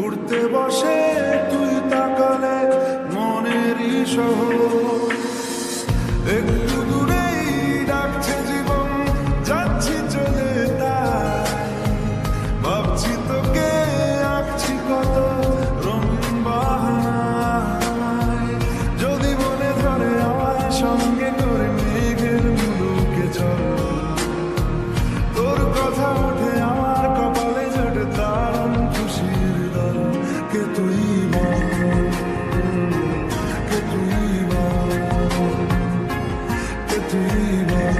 ঘুরতে বসে তুই তাকালে মনেরই শহর একটু দূরেই ডাকছে জীবন, যাচ্ছি চলে তাই ভাবছি তোকে আঁকছি কত রঙিন বাহানায়। যদি মনে ধরে আমায় সঙ্গে করে মেঘের মুলুকে চল, তোর কথা ওঠে আমার কপালে জোটে দারুণ খুশির দল। কে তুই বল, কে তুই বল, কে তুই বল,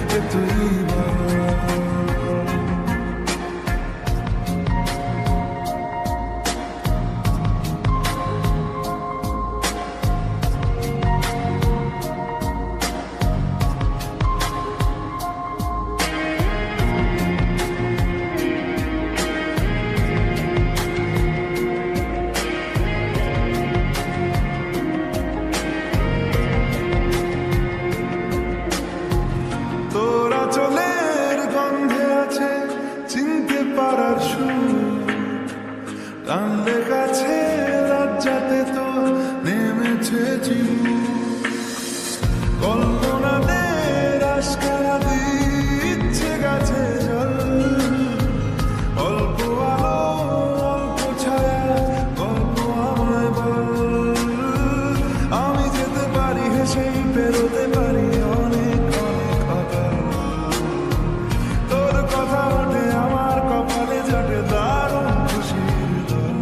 কে তুই বল। তোরা চলের গন্ধে আছে চিনতে পারার সুর, টানলে কাছে লজ্জাতে তো নেমেছে চিবুক। কল্পনাদের আশকারা দিচ্ছে গাছে জল, অল্প আলো অল্প ছায়া গল্প আমায় বল। আমি যেতে পারি হেসেই পেরোতে পারি অনেক অনেক অতল। তোর কথা ওঠে আমার কপালে জটে দারুণ খুশির দল।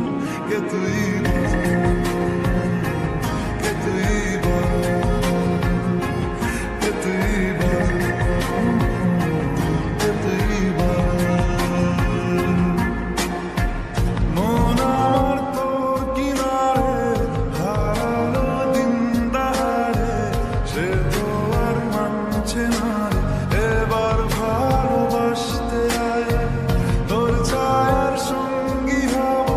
কে তুই বল, কে তুই বল, কে তুই বল, কে তুই বল। মন আমার তোর কিনারে হারালো দিন দাহারে, সে তো আর মানছে না রে, এবার ভালোবাসতে আয়। তোর ছায়ার সঙ্গী হব,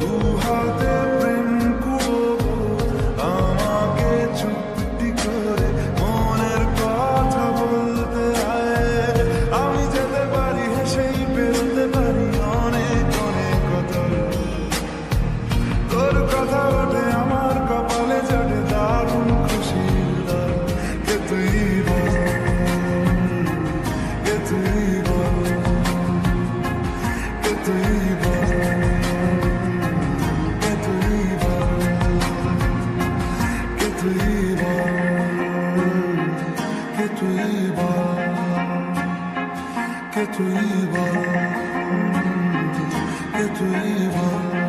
দু হাতে প্রেম কুড়বো, আমাকে চুপটি করে মনের কথা বলতে আয়। আমি যেতে পারি হেসেই পেরোতে পারি অনেক অনেক অতল। তোর কথা ওঠে আমার কপালে জটে দারুণ খুশির দল। কে তুই বল, কে তুই বল, কে তুই বল, কে তুই বল, কে তুই বল, কে তুই বল, কে তুই বল, কে তুই বল।